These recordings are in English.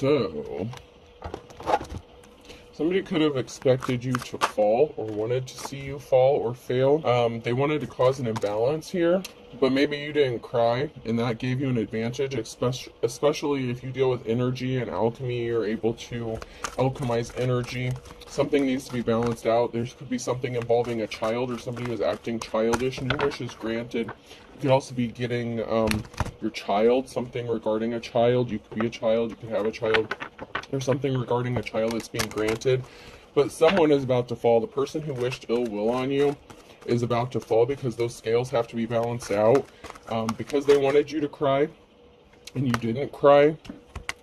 So, somebody could have expected you to fall or wanted to see you fall or fail. They wanted to cause an imbalance here, but maybe you didn't cry, and that gave you an advantage, especially if you deal with energy and alchemy. You're able to alchemize energy. Something needs to be balanced out. There could be something involving a child or somebody who's acting childish. New wishes granted. You could also be getting your child, something regarding a child. You could be a child, you could have a child. There's something regarding a child that's being granted. But someone is about to fall. The person who wished ill will on you is about to fall because those scales have to be balanced out. Because they wanted you to cry and you didn't cry.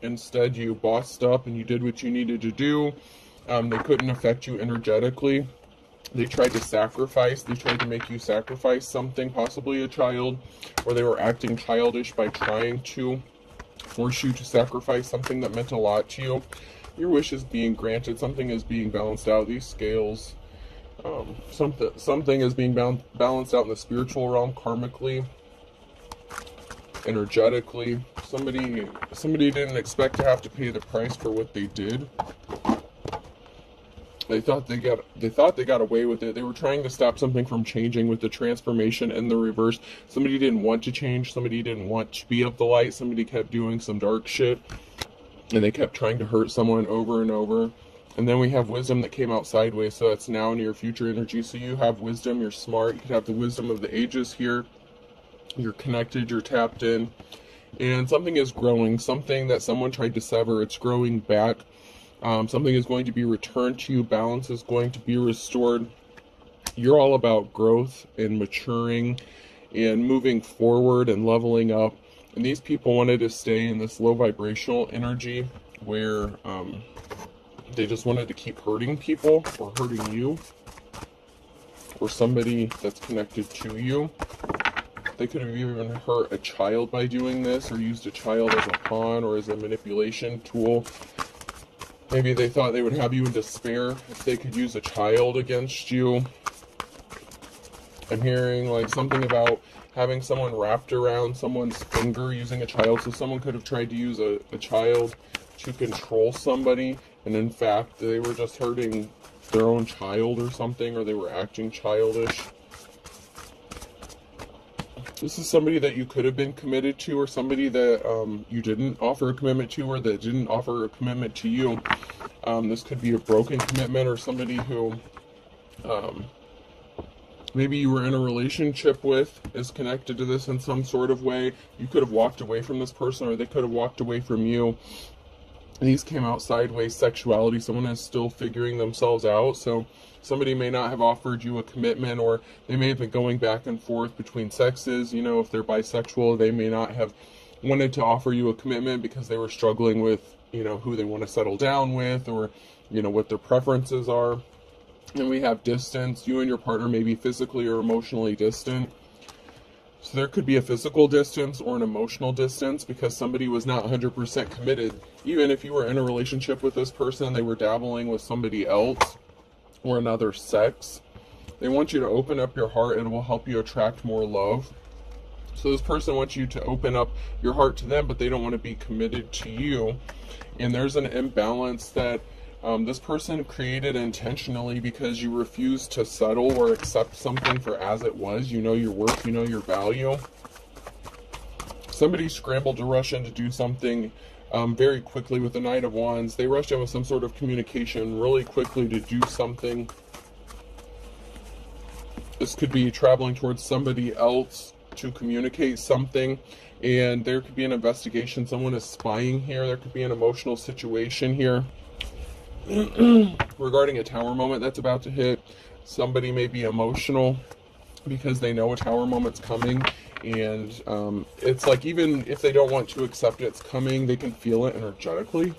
Instead, you bossed up and you did what you needed to do. They couldn't affect you energetically. They tried to sacrifice. They tried to make you sacrifice something, possibly a child, or they were acting childish by trying to force you to sacrifice something that meant a lot to you. Your wish is being granted. Something is being balanced out. These scales, something is being balanced out in the spiritual realm, karmically, energetically. Somebody didn't expect to have to pay the price for what they did. They thought they got away with it. They were trying to stop something from changing with the transformation and the reverse. Somebody didn't want to change. Somebody didn't want to be of the light. Somebody kept doing some dark shit. And they kept trying to hurt someone over and over. And then we have wisdom that came out sideways. So that's now in your future energy. So you have wisdom. You're smart. You could have the wisdom of the ages here. You're connected. You're tapped in. And something is growing. Something that someone tried to sever. It's growing back. Something is going to be returned to you. Balance is going to be restored. You're all about growth and maturing and moving forward and leveling up. And these people wanted to stay in this low vibrational energy where they just wanted to keep hurting people or hurting you or somebody that's connected to you. They could have even hurt a child by doing this or used a child as a pawn or as a manipulation tool. Maybe they thought they would have you in despair if they could use a child against you. I'm hearing like something about having someone wrapped around someone's finger using a child. So someone could have tried to use a child to control somebody. And in fact, they were just hurting their own child or something, or they were acting childish. This is somebody that you could have been committed to, or somebody that you didn't offer a commitment to, or that didn't offer a commitment to you. This could be a broken commitment, or somebody who maybe you were in a relationship with is connected to this in some sort of way. You could have walked away from this person, or they could have walked away from you. These came out sideways. Sexuality, someone is still figuring themselves out. So somebody may not have offered you a commitment, or they may have been going back and forth between sexes. You know, if they're bisexual, they may not have wanted to offer you a commitment because they were struggling with, you know, who they want to settle down with, or, you know, what their preferences are. And we have distance. You and your partner may be physically or emotionally distant. So there could be a physical distance or an emotional distance because somebody was not 100% committed. Even if you were in a relationship with this person, they were dabbling with somebody else or another sex. They want you to open up your heart, and it will help you attract more love. So this person wants you to open up your heart to them, but they don't want to be committed to you. And there's an imbalance that this person created intentionally because you refuse to settle or accept something for as it was. You know your worth, you know your value. Somebody scrambled to rush in to do something very quickly with the Knight of Wands. They rushed in with some sort of communication really quickly to do something. This could be traveling towards somebody else to communicate something, and there could be an investigation. Someone is spying here. There could be an emotional situation here. Regarding a tower moment that's about to hit, somebody may be emotional because they know a tower moment's coming, and it's like even if they don't want to accept it's coming, they can feel it energetically.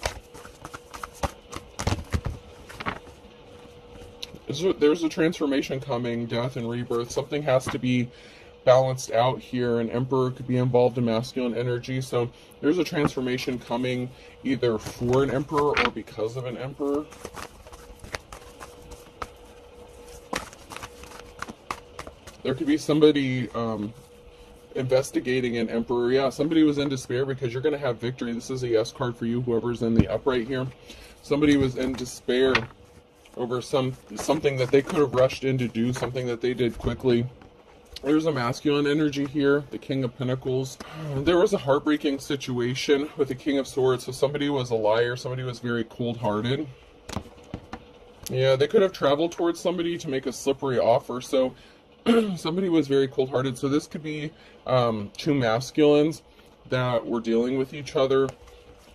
There's a transformation coming, death and rebirth. Something has to be balanced out here. An emperor could be involved in masculine energy, so there's a transformation coming either for an emperor or because of an emperor. There could be somebody investigating an emperor. Yeah, somebody was in despair because you're going to have victory. This is a yes card for you, whoever's in the upright here. Somebody was in despair over something that they could have rushed in to do, something that they did quickly. There's a masculine energy here, the King of Pentacles. There was a heartbreaking situation with the King of Swords. So somebody was a liar, somebody was very cold-hearted. Yeah, they could have traveled towards somebody to make a slippery offer. So somebody was very cold-hearted. So this could be two masculines that were dealing with each other.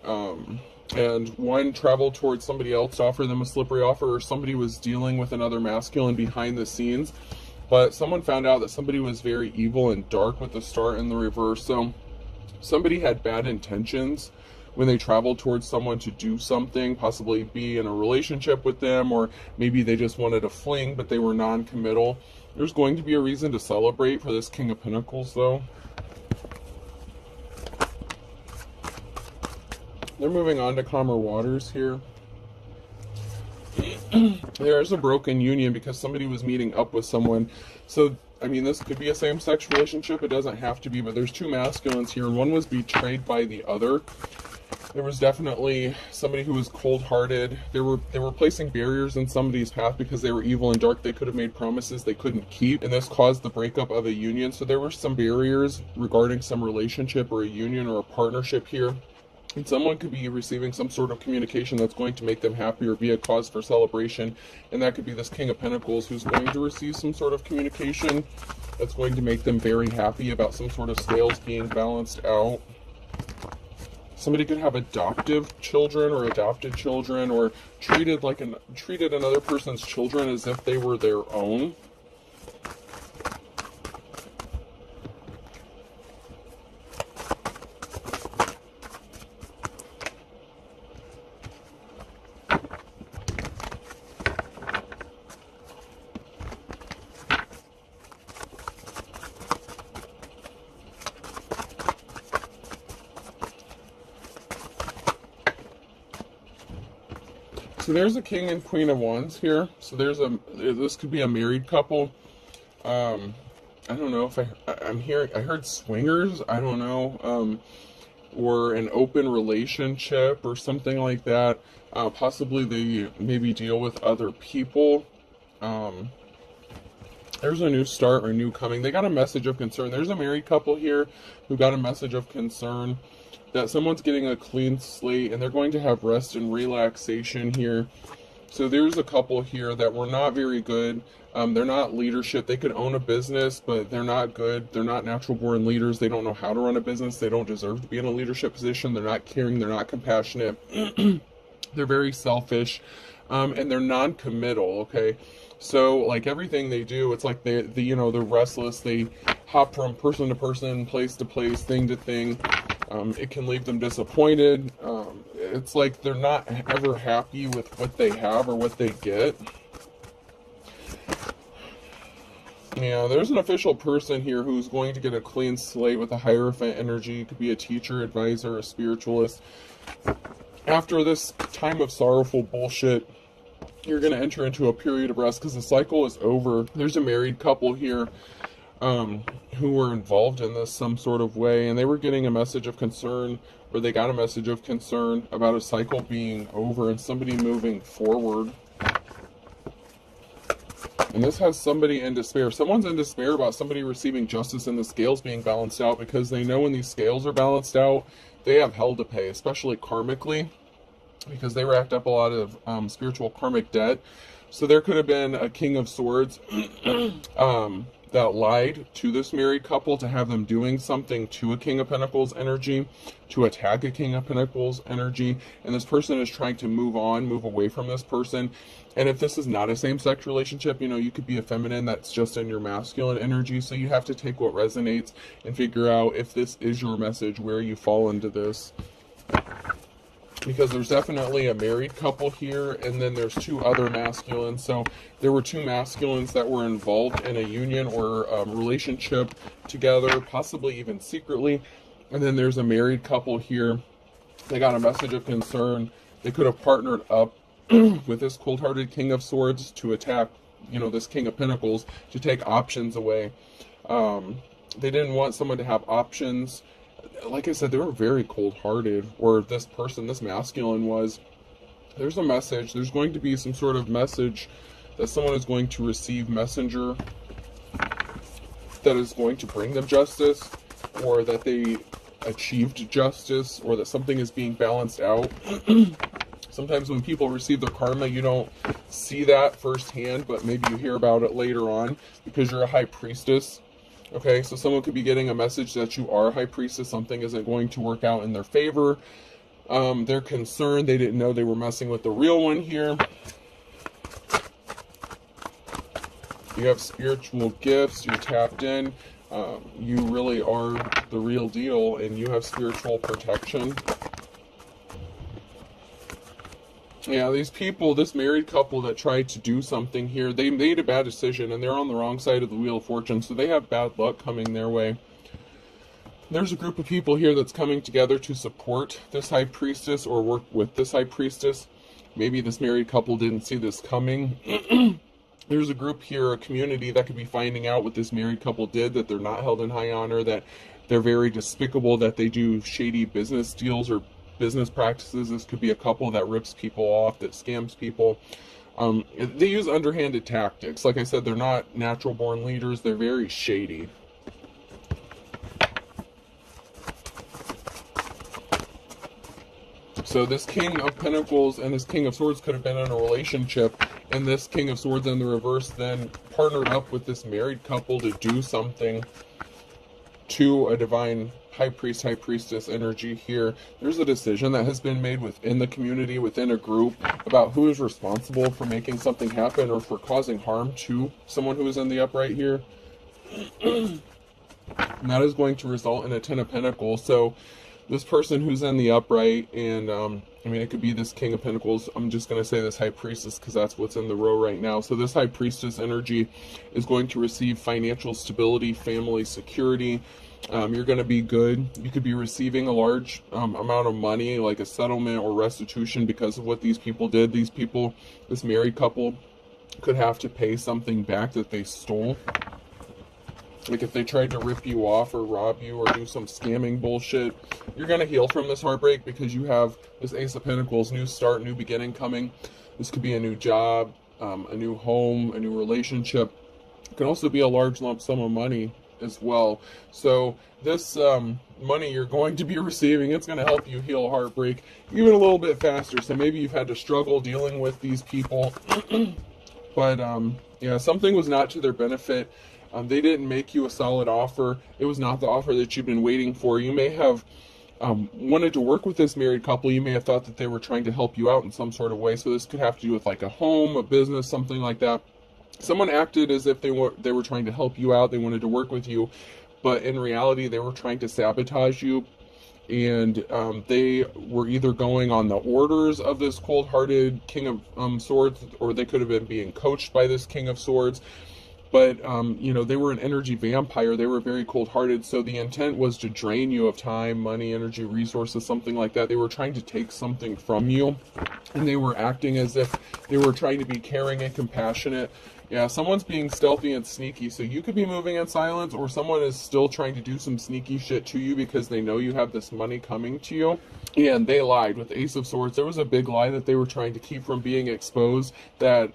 And one traveled towards somebody else to offer them a slippery offer, or somebody was dealing with another masculine behind the scenes. But someone found out that somebody was very evil and dark with the star in the reverse. So somebody had bad intentions when they traveled towards someone to do something, possibly be in a relationship with them, or maybe they just wanted a fling, but they were non-committal. There's going to be a reason to celebrate for this King of Pentacles, though. They're moving on to calmer waters here. There's a broken union because somebody was meeting up with someone. So, I mean, this could be a same-sex relationship. It doesn't have to be, but there's two masculines here, and one was betrayed by the other. There was definitely somebody who was cold-hearted. They were placing barriers in somebody's path because they were evil and dark. They could have made promises they couldn't keep, and this caused the breakup of a union. So there were some barriers regarding some relationship or a union or a partnership here. And someone could be receiving some sort of communication that's going to make them happy or be a cause for celebration. And that could be this King of Pentacles who's going to receive some sort of communication that's going to make them very happy about some sort of scales being balanced out. Somebody could have adoptive children or adopted children, or treated another person's children as if they were their own. So there's a King and Queen of Wands here. So this could be a married couple. I don't know if I heard swingers, I don't know, or an open relationship or something like that. Possibly they maybe deal with other people. There's a new start or new coming. They got a message of concern. There's a married couple here who got a message of concern that someone's getting a clean slate and they're going to have rest and relaxation here. So there's a couple here that were not very good. They're not leadership. They could own a business, but they're not good. They're not natural born leaders. They don't know how to run a business. They don't deserve to be in a leadership position. They're not caring. They're not compassionate. They're very selfish, and they're non-committal. Okay. So like everything they do, it's like they're restless. They hop from person to person, place to place, thing to thing. It can leave them disappointed. It's like they're not ever happy with what they have or what they get. Yeah, there's an official person here who's going to get a clean slate with a Hierophant energy. It could be a teacher, advisor, a spiritualist. After this time of sorrowful bullshit, you're going to enter into a period of rest because the cycle is over. There's a married couple here who were involved in this some sort of way, and they were getting a message of concern, or they got a message of concern about a cycle being over and somebody moving forward. And this has somebody in despair. Someone's in despair about somebody receiving justice and the scales being balanced out, because they know when these scales are balanced out, they have hell to pay, especially karmically, because they racked up a lot of spiritual karmic debt. So there could have been a King of Swords that lied to this married couple to have them doing something to a King of Pentacles energy, to attack a King of Pentacles energy, and this person is trying to move away from this person. And if this is not a same-sex relationship, you could be a feminine that's just in your masculine energy, so you have to take what resonates and figure out if this is your message, where you fall into this. Because there's definitely a married couple here, and then there's two other masculines. So there were two masculines that were involved in a union or a relationship together, possibly even secretly. And then there's a married couple here. They got a message of concern. They could have partnered up with this cold-hearted King of Swords to attack, this King of Pentacles, to take options away. They didn't want someone to have options. Like I said, they were very cold-hearted, or this person, this masculine was. There's a message. There's going to be some sort of message that someone is going to receive, messenger, that is going to bring them justice, or that they achieved justice, or that something is being balanced out. Sometimes when people receive their karma, you don't see that firsthand, but maybe you hear about it later on because you're a high priestess. Okay, so someone could be getting a message that you are a high priestess. Something isn't going to work out in their favor. They're concerned. They didn't know they were messing with the real one here. You have spiritual gifts. You're tapped in. You really are the real deal, and you have spiritual protection. Yeah, these people, this married couple that tried to do something here, they made a bad decision, and they're on the wrong side of the Wheel of Fortune, so they have bad luck coming their way. There's a group of people here that's coming together to support this high priestess or work with this high priestess. Maybe this married couple didn't see this coming. There's a group here, a community that could be finding out what this married couple did, that they're not held in high honor, that they're very despicable, that they do shady business deals or business practices. This could be a couple that rips people off, that scams people. They use underhanded tactics. Like I said, they're not natural born leaders. They're very shady. So this King of Pentacles and this King of Swords could have been in a relationship, and this King of Swords in the reverse then partnered up with this married couple to do something to a divine high priest, high priestess energy here. There's a decision that has been made within the community, within a group, about who is responsible for making something happen or for causing harm to someone who is in the upright here. And that is going to result in a Ten of Pentacles. So this person who's in the upright, and I mean, it could be this King of Pentacles. I'm just going to say this high priestess because that's what's in the row right now. So this high priestess energy is going to receive financial stability, family security. You're going to be good. You could be receiving a large amount of money, like a settlement or restitution, because of what these people did. These people, this married couple, could have to pay something back that they stole. Like if they tried to rip you off or rob you or do some scamming bullshit, you're going to heal from this heartbreak because you have this Ace of Pentacles, new start, new beginning coming. This could be a new job, a new home, a new relationship. It can also be a large lump sum of money as well. So this money you're going to be receiving, it's going to help you heal heartbreak even a little bit faster. So maybe you've had to struggle dealing with these people. But yeah, something was not to their benefit. They didn't make you a solid offer. It was not the offer that you've been waiting for. You may have wanted to work with this married couple. You may have thought that they were trying to help you out in some sort of way. So this could have to do with like a home, a business, something like that. Someone acted as if they were trying to help you out. They wanted to work with you, but in reality, they were trying to sabotage you. And they were either going on the orders of this cold-hearted King of Swords, or they could have been being coached by this King of Swords. But, you know, they were an energy vampire. They were very cold-hearted. So the intent was to drain you of time, money, energy, resources, something like that. They were trying to take something from you. And they were acting as if they were trying to be caring and compassionate. Yeah, someone's being stealthy and sneaky. So you could be moving in silence, or someone is still trying to do some sneaky shit to you because they know you have this money coming to you. And they lied with Ace of Swords. There was a big lie that they were trying to keep from being exposed, that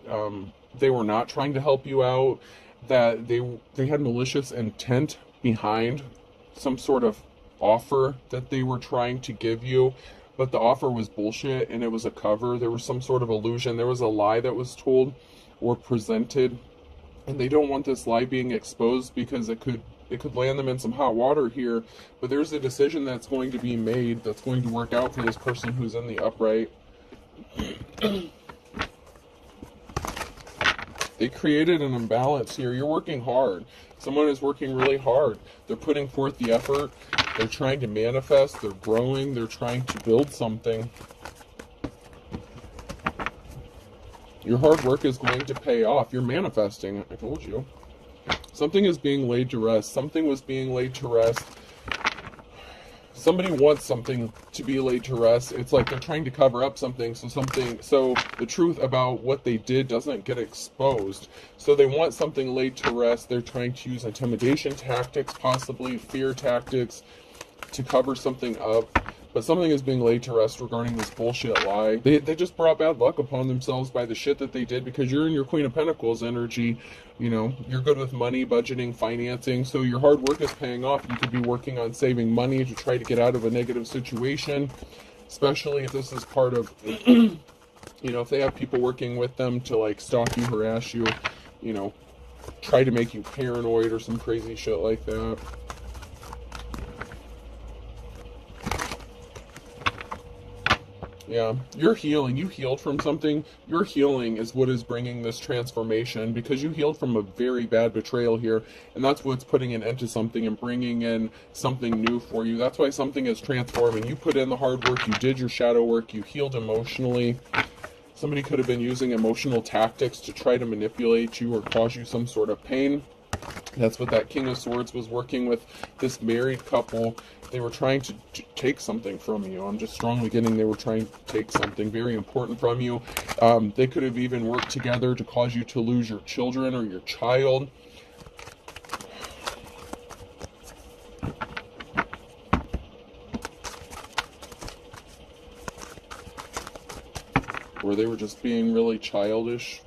they were not trying to help you out, that they had malicious intent behind some sort of offer that they were trying to give you, but the offer was bullshit and it was a cover. There was some sort of illusion. There was a lie that was told or presented, and they don't want this lie being exposed because it could land them in some hot water here. But there's a decision that's going to be made that's going to work out for this person who's in the upright. They created an imbalance here. You're working hard. Someone is working really hard. They're putting forth the effort. They're trying to manifest. They're growing. They're trying to build something. Your hard work is going to pay off. You're manifesting. I told you. Something is being laid to rest. Something was being laid to rest. somebody wants something to be laid to rest. It's like they're trying to cover up something, so the truth about what they did doesn't get exposed. So they want something laid to rest. They're trying to use intimidation tactics, possibly fear tactics, to cover something up. But something is being laid to rest regarding this bullshit lie. They just brought bad luck upon themselves by the shit that they did, because you're in your Queen of Pentacles energy. You know, you're good with money, budgeting, financing, so your hard work is paying off. You could be working on saving money to try to get out of a negative situation, especially if this is part of, you know, if they have people working with them to like stalk you, harass you, you know, try to make you paranoid or some crazy shit like that. Yeah, you're healing. You healed from something. Your healing is what is bringing this transformation, because you healed from a very bad betrayal here, and that's what's putting an end to something and bringing in something new for you. That's why something is transforming. You put in the hard work. You did your shadow work. You healed emotionally. Somebody could have been using emotional tactics to try to manipulate you or cause you some sort of pain. That's what that King of Swords was working with this married couple. They were trying to take something from you. I'm just strongly getting they were trying to take something very important from you. They could have even worked together to cause you to lose your children or your child. Or they were just being really childish.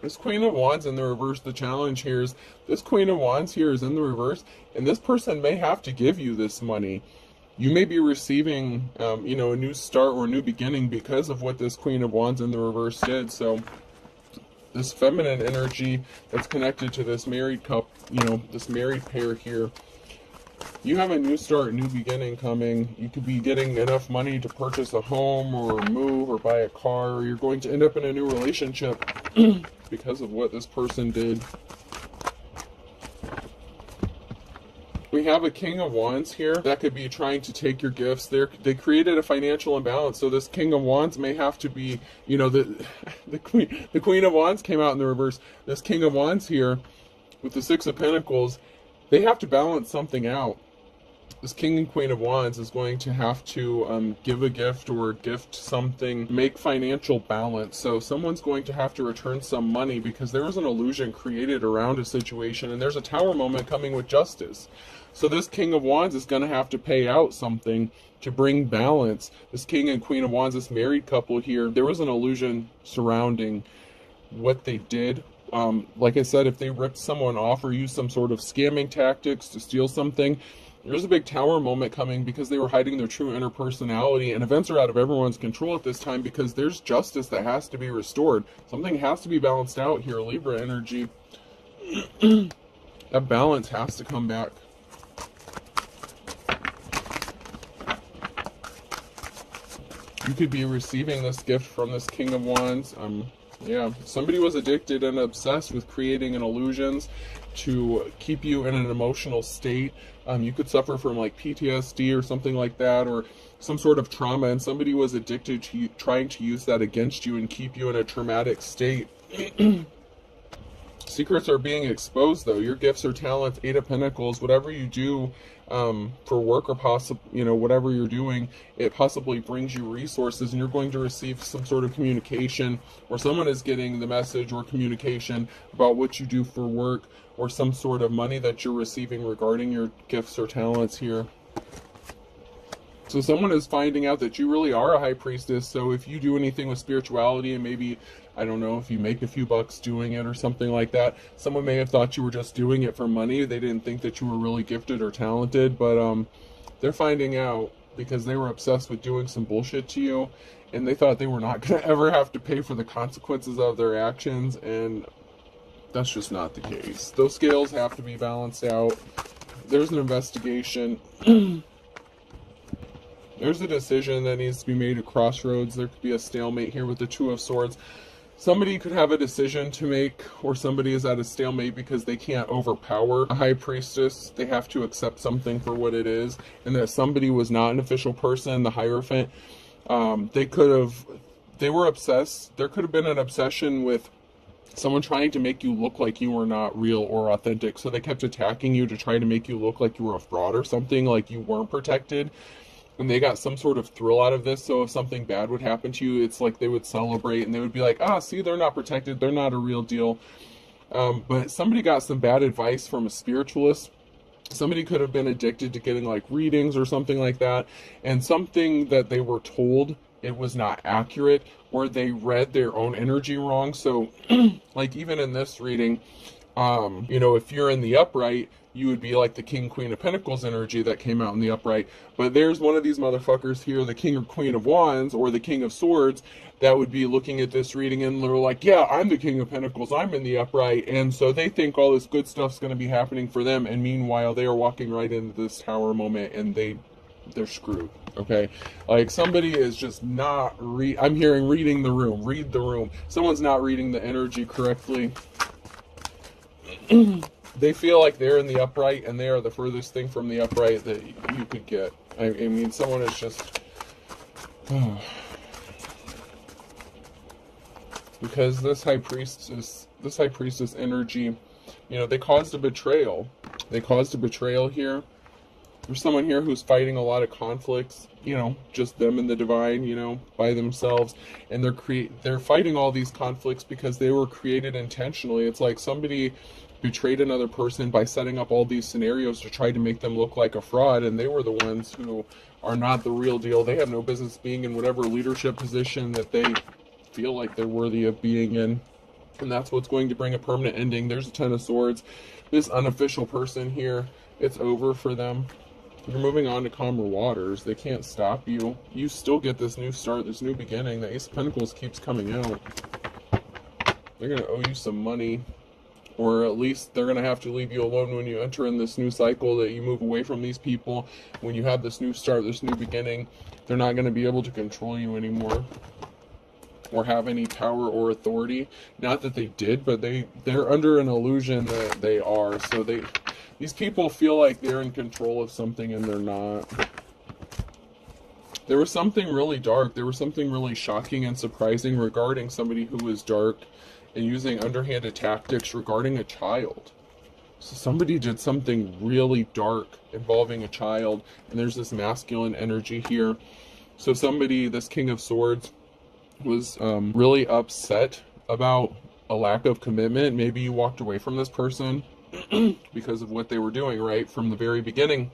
This Queen of Wands in the reverse, the challenge here is this Queen of Wands here is in the reverse, and this person may have to give you this money. You may be receiving, you know, a new start or a new beginning because of what this Queen of Wands in the reverse did. So this feminine energy that's connected to this married couple, you know, this married pair here, you have a new start, new beginning coming. You could be getting enough money to purchase a home or move or buy a car, or you're going to end up in a new relationship because of what this person did. We have a King of Wands here that could be trying to take your gifts. They created a financial imbalance, so this King of Wands may have to be, you know, the Queen of Wands came out in the reverse. This King of Wands here with the Six of Pentacles, they have to balance something out. This King and Queen of Wands is going to have to give a gift or gift something, make financial balance. So someone's going to have to return some money because there was an illusion created around a situation, and there's a Tower moment coming with justice. So this King of Wands is going to have to pay out something to bring balance. This King and Queen of Wands, this married couple here, there was an illusion surrounding what they did. Like I said, if they ripped someone off or used some sort of scamming tactics to steal something, there's a big Tower moment coming because they were hiding their true inner personality, and events are out of everyone's control at this time because there's justice that has to be restored. Something has to be balanced out here, Libra energy. That balance has to come back. You could be receiving this gift from this King of Wands. Yeah, somebody was addicted and obsessed with creating an illusions to keep you in an emotional state. You could suffer from like PTSD or something like that, or some sort of trauma, and somebody was addicted to trying to use that against you and keep you in a traumatic state. Secrets are being exposed, though. Your gifts or talents, Eight of Pentacles, whatever you do for work, or possibly, you know, whatever you're doing, it possibly brings you resources, and you're going to receive some sort of communication, or someone is getting the message or communication about what you do for work, or some sort of money that you're receiving regarding your gifts or talents here. So someone is finding out that you really are a high priestess. So if you do anything with spirituality, and maybe, I don't know, if you make a few bucks doing it or something like that, someone may have thought you were just doing it for money. They didn't think that you were really gifted or talented, but they're finding out because they were obsessed with doing some bullshit to you, and they thought they were not going to ever have to pay for the consequences of their actions, and that's just not the case. Those scales have to be balanced out. There's an investigation. There's a decision that needs to be made at crossroads. There could be a stalemate here with the Two of Swords. somebody could have a decision to make, or somebody is at a stalemate because they can't overpower a high priestess. They have to accept something for what it is, and that somebody was not an official person, the Hierophant. They were obsessed. There could have been an obsession with someone trying to make you look like you were not real or authentic. So they kept attacking you to try to make you look like you were a fraud or something, like you weren't protected. And they got some sort of thrill out of this. So if something bad would happen to you, it's like they would celebrate and they would be like, see, they're not protected. They're not a real deal. But somebody got some bad advice from a spiritualist. Somebody could have been addicted to getting like readings or something like that. And something that they were told, it was not accurate, or they read their own energy wrong. So like even in this reading, if you're in the upright, you would be like the King, Queen of Pentacles energy that came out in the upright. But there's one of these motherfuckers here, the King or Queen of Wands, or the King of Swords, that would be looking at this reading and they're like, yeah, I'm the King of Pentacles, I'm in the upright. And so they think all this good stuff's going to be happening for them. And meanwhile, they are walking right into this tower moment and they're screwed. Okay, like somebody is just not I'm hearing reading the room, read the room. Someone's not reading the energy correctly. They feel like they're in the upright and they are the furthest thing from the upright that you could get. I mean, someone is just because this high priestess energy, they caused a betrayal. They caused a betrayal here. There's someone here who's fighting a lot of conflicts, just them and the divine, by themselves. And they're fighting all these conflicts because they were created intentionally. It's like somebody betrayed another person by setting up all these scenarios to try to make them look like a fraud. And they were the ones who are not the real deal. They have no business being in whatever leadership position that they feel like they're worthy of being in. And that's what's going to bring a permanent ending. There's a Ten of Swords. This unofficial person here, it's over for them. You're moving on to calmer waters. They can't stop you. You still get this new start, this new beginning. The Ace of Pentacles keeps coming out. They're going to owe you some money. Or at least they're going to have to leave you alone when you enter in this new cycle, that you move away from these people. When you have this new start, this new beginning, they're not going to be able to control you anymore. Or have any power or authority. Not that they did, but they're under an illusion that they are. So these people feel like they're in control of something and they're not. There was something really dark. There was something really shocking and surprising regarding somebody who was dark and using underhanded tactics regarding a child. So somebody did something really dark involving a child, and there's this masculine energy here. So somebody, this King of Swords, was really upset about a lack of commitment. Maybe you walked away from this person because of what they were doing, right? From the very beginning,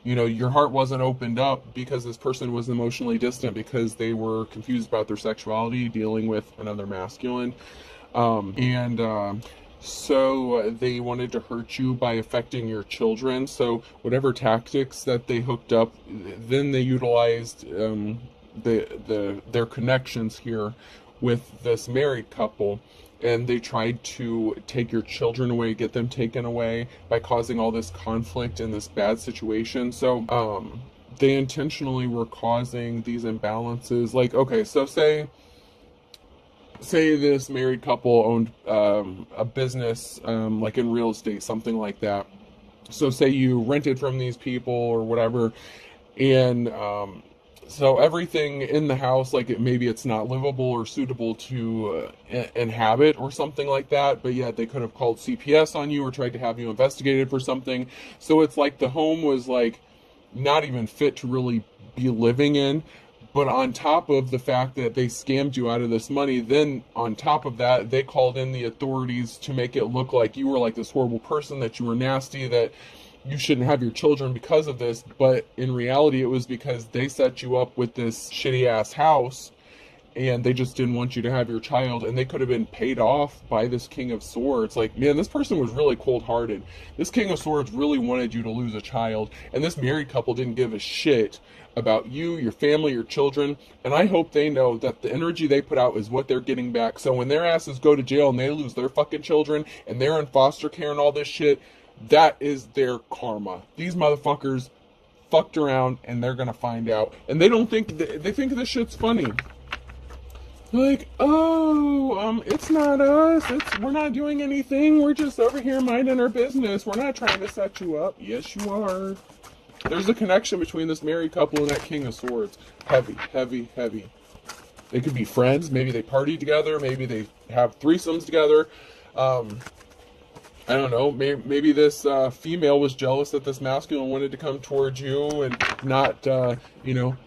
your heart wasn't opened up because this person was emotionally distant, because they were confused about their sexuality, dealing with another masculine. So they wanted to hurt you by affecting your children. So whatever tactics that they hooked up, then they utilized their connections here with this married couple, and they tried to take your children away, get them taken away by causing all this conflict and this bad situation. So they intentionally were causing these imbalances. Like, okay, so say this married couple owned a business, like in real estate, something like that. So say you rented from these people or whatever, and so everything in the house, like maybe it's not livable or suitable to inhabit or something like that, but yet they could have called CPS on you or tried to have you investigated for something. So it's like the home was like not even fit to really be living in. But on top of the fact that they scammed you out of this money, then on top of that, they called in the authorities to make it look like you were like this horrible person, that you were nasty, that you shouldn't have your children because of this. But in reality, it was because they set you up with this shitty ass house and they just didn't want you to have your child, and they could have been paid off by this King of Swords. Like, man, this person was really cold-hearted. This King of Swords really wanted you to lose a child, and this married couple didn't give a shit about you, your family, your children. And I hope they know that the energy they put out is what they're getting back. So when their asses go to jail and they lose their fucking children and they're in foster care and all this shit, that is their karma. These motherfuckers fucked around and they're gonna find out. And they don't think, they think this shit's funny. Like, oh, it's not us. We're not doing anything. We're just over here minding our business. We're not trying to set you up. Yes, you are. There's a connection between this married couple and that King of Swords. Heavy, heavy, heavy. They could be friends. Maybe they party together. Maybe they have threesomes together. I don't know. Maybe this female was jealous that this masculine wanted to come towards you and not,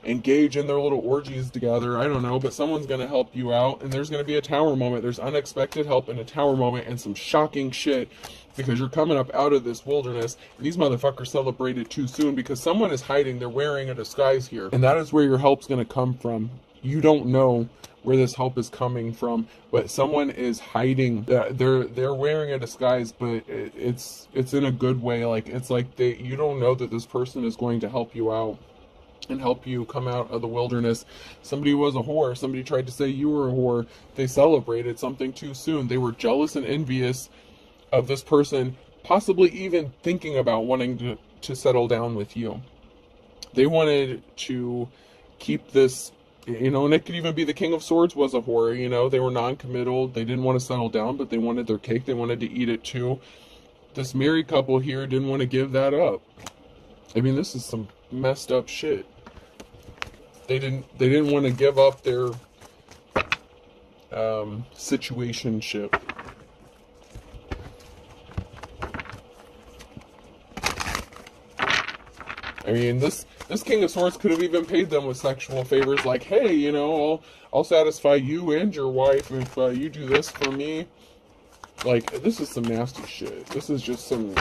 engage in their little orgies together. I don't know. But someone's going to help you out. And there's going to be a tower moment. There's unexpected help in a tower moment and some shocking shit. Because you're coming up out of this wilderness. And these motherfuckers celebrated too soon because someone is hiding. They're wearing a disguise here. And that is where your help's going to come from. You don't know where this help is coming from, but someone is hiding. They're wearing a disguise, but it's in a good way. Like, it's like you don't know that this person is going to help you out and help you come out of the wilderness. Somebody was a whore. Somebody tried to say you were a whore. They celebrated something too soon. They were jealous and envious of this person, possibly even thinking about wanting to settle down with you. They wanted to keep this. And it could even be the King of Swords was a whore, they were non-committal, they didn't want to settle down, but they wanted their cake, they wanted to eat it too. This married couple here didn't want to give that up. I mean, this is some messed up shit. They didn't want to give up their situationship. I mean, this King of Swords could have even paid them with sexual favors, like, hey, I'll satisfy you and your wife if you do this for me. Like, this is some nasty shit. This is just some.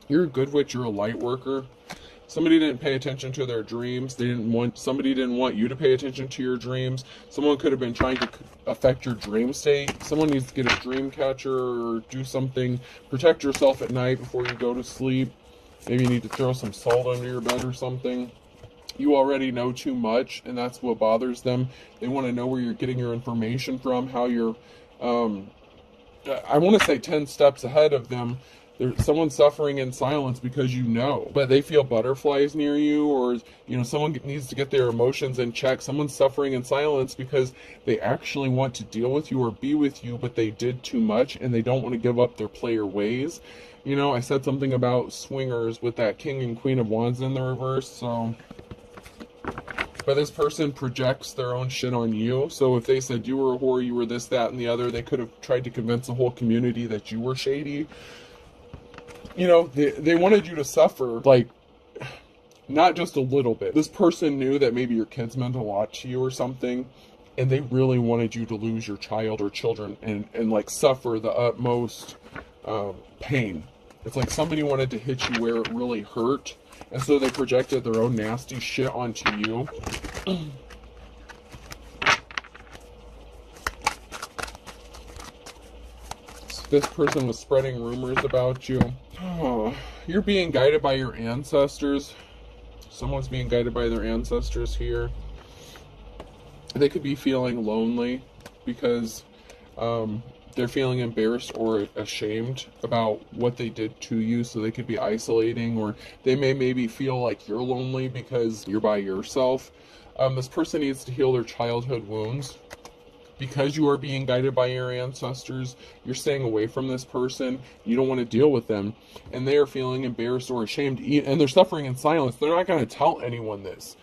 You're a good witch. You're a light worker. Somebody didn't pay attention to their dreams. Somebody didn't want you to pay attention to your dreams. Someone could have been trying to affect your dream state. Someone needs to get a dream catcher or do something. Protect yourself at night before you go to sleep. Maybe you need to throw some salt under your bed or something. You already know too much, and that's what bothers them. They want to know where you're getting your information from, how you're, I want to say 10 steps ahead of them. There's someone suffering in silence because but they feel butterflies near you, or, someone needs to get their emotions in check. Someone's suffering in silence because they actually want to deal with you or be with you, but they did too much, and they don't want to give up their player ways. I said something about swingers with that King and Queen of Wands in the reverse, so. But this person projects their own shit on you. So if they said you were a whore, you were this, that, and the other, they could have tried to convince the whole community that you were shady. They wanted you to suffer, like, not just a little bit. This person knew that maybe your kids meant a lot to you or something, and they really wanted you to lose your child or children and like, suffer the utmost pain. It's like somebody wanted to hit you where it really hurt, and so they projected their own nasty shit onto you. So this person was spreading rumors about you. Oh, you're being guided by your ancestors. Someone's being guided by their ancestors here. They could be feeling lonely because they're feeling embarrassed or ashamed about what they did to you, so they could be isolating, or they may maybe feel like you're lonely because you're by yourself. This person needs to heal their childhood wounds. Because you are being guided by your ancestors, you're staying away from this person. You don't want to deal with them, and they are feeling embarrassed or ashamed, and they're suffering in silence. They're not going to tell anyone this,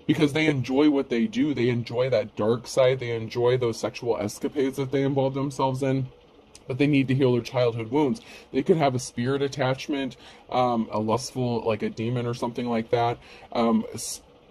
because they enjoy what they do. They enjoy that dark side. They enjoy those sexual escapades that they involve themselves in. But they need to heal their childhood wounds. They could have a spirit attachment, a lustful, like a demon or something like that,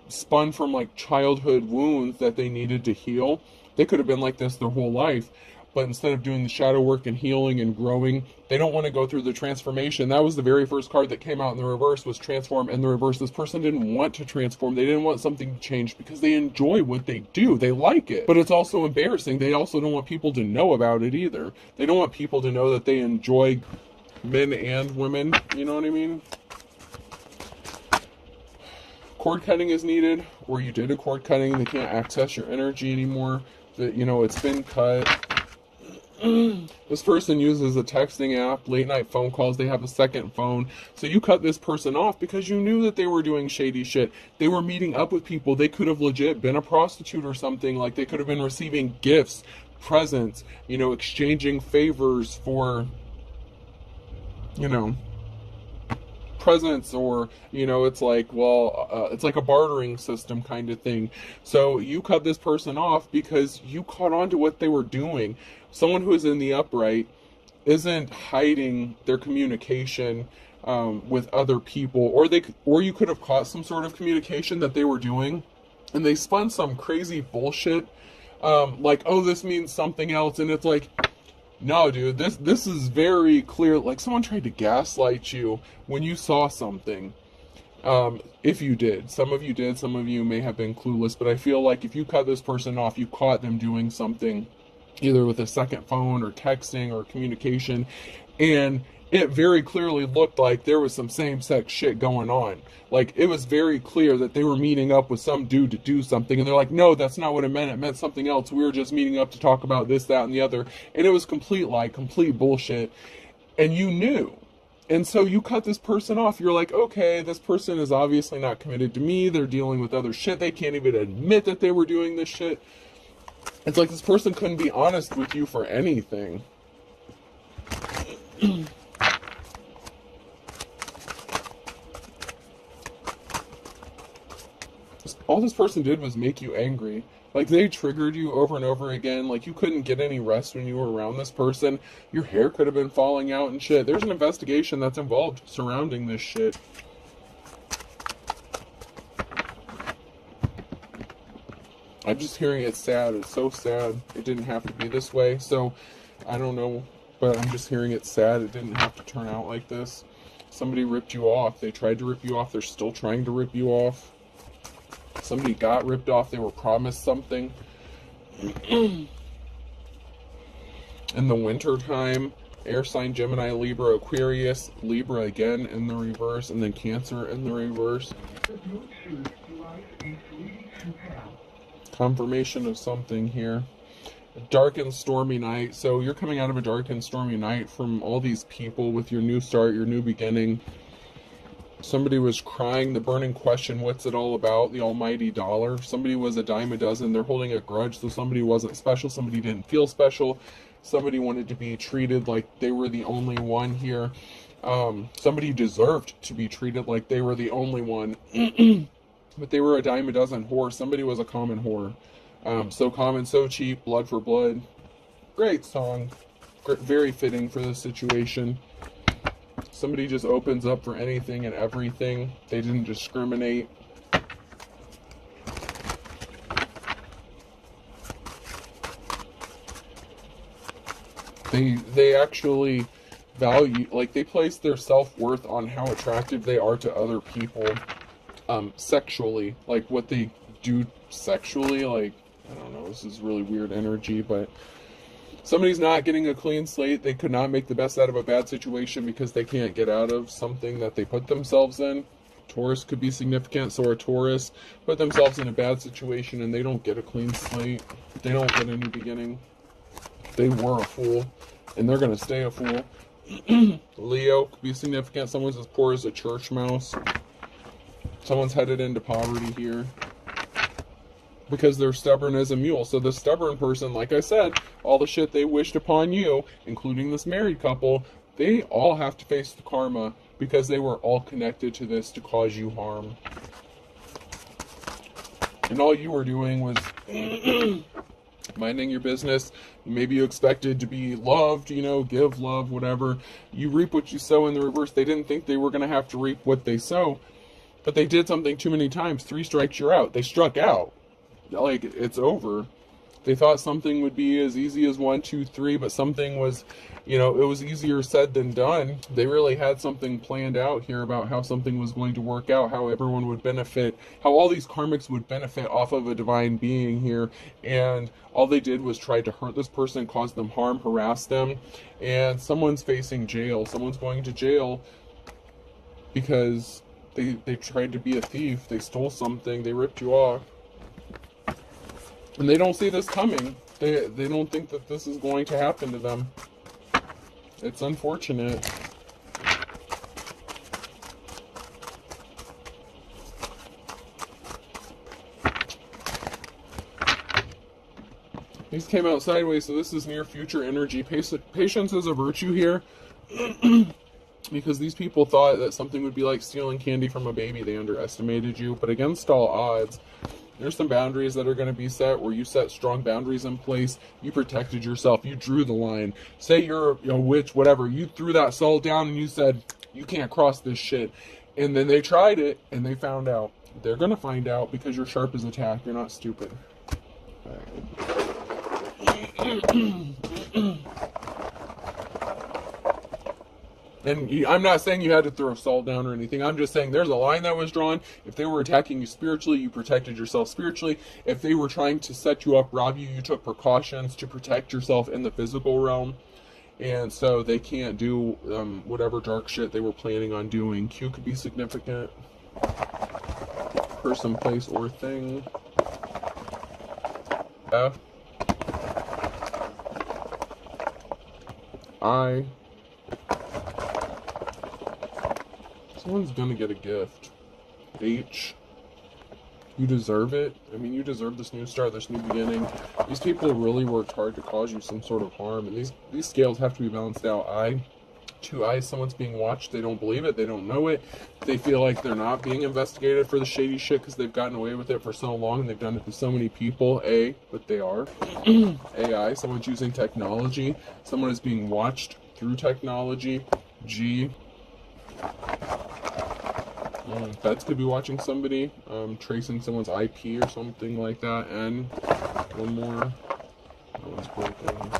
spun from like childhood wounds that they needed to heal. They could have been like this their whole life, but instead of doing the shadow work and healing and growing, they don't want to go through the transformation. That was the very first card that came out in the reverse, was transform. In the reverse, this person didn't want to transform. They didn't want something to change because they enjoy what they do. They like it, but it's also embarrassing. They also don't want people to know about it either. They don't want people to know that they enjoy men and women. You know what I mean? Cord cutting is needed, or you did a cord cutting. They can't access your energy anymore. It's been cut. This person uses a texting app, late night phone calls, they have a second phone. So you cut this person off because you knew that they were doing shady shit. They were meeting up with people. They could have legit been a prostitute or something. Like, they could have been receiving gifts, presents, exchanging favors for, you know, presents, or it's like, well, it's like a bartering system kind of thing. So you cut this person off because you caught on to what they were doing. Someone who is in the upright isn't hiding their communication with other people, or you could have caught some sort of communication that they were doing, and they spun some crazy bullshit, like, oh, this means something else, and it's like, no, dude, this is very clear. Like, someone tried to gaslight you when you saw something. If you did. Some of you may have been clueless, but I feel like if you cut this person off, you caught them doing something, either with a second phone or texting or communication, and it very clearly looked like there was some same-sex shit going on. Like, it was very clear that they were meeting up with some dude to do something, and they're like, no, that's not what it meant something else. We were just meeting up to talk about this, that, and the other. And it was complete lie, complete bullshit, and you knew. And so you cut this person off. You're like, okay, this person is obviously not committed to me. They're dealing with other shit. They can't even admit that they were doing this shit. It's like this person couldn't be honest with you for anything. All this person did was make you angry. Like, they triggered you over and over again. Like, you couldn't get any rest when you were around this person. Your hair could have been falling out and shit. There's an investigation that's involved surrounding this shit. I'm just hearing it's sad. It's so sad. It didn't have to be this way. So, I don't know, but I'm just hearing it's sad. It didn't have to turn out like this. Somebody ripped you off. They tried to rip you off. They're still trying to rip you off. Somebody got ripped off. They were promised something. In the winter time, air sign Gemini, Libra, Aquarius, Libra again in the reverse, and then Cancer in the reverse. Confirmation of something here. A dark and stormy night. So you're coming out of a dark and stormy night from all these people with your new start, your new beginning. Somebody was crying, the burning question, what's it all about? The almighty dollar. Somebody was a dime a dozen. They're holding a grudge, so somebody wasn't special. Somebody didn't feel special. Somebody wanted to be treated like they were the only one here. Somebody deserved to be treated like they were the only one. But they were a dime a dozen whore. Somebody was a common whore. So common, so cheap, blood for blood. Great song. Very fitting for this situation. Somebody just opens up for anything and everything. They didn't discriminate. They actually value, like, they place their self-worth on how attractive they are to other people, sexually, like what they do sexually. Like, I don't know, this is really weird energy, but somebody's not getting a clean slate. They could not make the best out of a bad situation because they can't get out of something that they put themselves in. Taurus could be significant. So a Taurus put themselves in a bad situation and they don't get a clean slate. They don't get a new beginning. They were a fool and they're going to stay a fool. Leo could be significant. Someone's as poor as a church mouse. Someone's headed into poverty here because they're stubborn as a mule. So the stubborn person, like I said, all the shit they wished upon you, including this married couple, they all have to face the karma because they were all connected to this to cause you harm. And all you were doing was minding your business. Maybe you expected to be loved, give love, whatever. You reap what you sow in the reverse. They didn't think they were going to have to reap what they sow, but they did something too many times. 3 strikes, you're out. They struck out. Like, it's over. They thought something would be as easy as 1, 2, 3, but something was, it was easier said than done. They really had something planned out here about how something was going to work out, how everyone would benefit, how all these karmics would benefit off of a divine being here, and all they did was try to hurt this person, cause them harm, harass them, and someone's facing jail. Someone's going to jail because they tried to be a thief, they stole something, they ripped you off. And they don't see this coming. They don't think that this is going to happen to them. It's unfortunate. These came out sideways, so this is near future energy. Patience is a virtue here. Because these people thought that something would be like stealing candy from a baby. They underestimated you. But against all odds, there's some boundaries that are going to be set where you set strong boundaries in place. You protected yourself. You drew the line. Say you're a witch, whatever. You threw that salt down and you said, you can't cross this shit. And then they tried it and they found out. They're going to find out because you're sharp as a tack. You're not stupid. And I'm not saying you had to throw salt down or anything. I'm just saying there's a line that was drawn. If they were attacking you spiritually, you protected yourself spiritually. If they were trying to set you up, rob you, you took precautions to protect yourself in the physical realm. And so they can't do whatever dark shit they were planning on doing. Q could be significant. Person, place, or thing. F. I. Someone's gonna get a gift. H. You deserve it. I mean, you deserve this new start, this new beginning. These people really worked hard to cause you some sort of harm, and these scales have to be balanced out. I. Two eyes, someone's being watched. They don't believe it. They don't know it. They feel like they're not being investigated for the shady shit because they've gotten away with it for so long and they've done it to so many people. A, but they are. AI, someone's using technology. Someone is being watched through technology. G. Feds could be watching somebody, tracing someone's IP or something like that. And one more. That one's broken.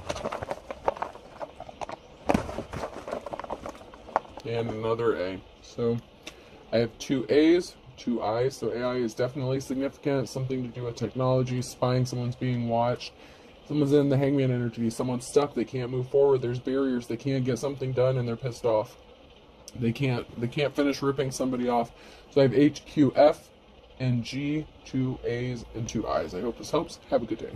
And another A. So I have two A's, two I's. So AI is definitely significant. Something to do with technology, spying, someone's being watched. Someone's in the hangman energy. Someone's stuck. They can't move forward. There's barriers. They can't get something done and they're pissed off. They can't finish ripping somebody off. So I have H, Q, F, and G, two A's and two I's. I hope this helps. Have a good day.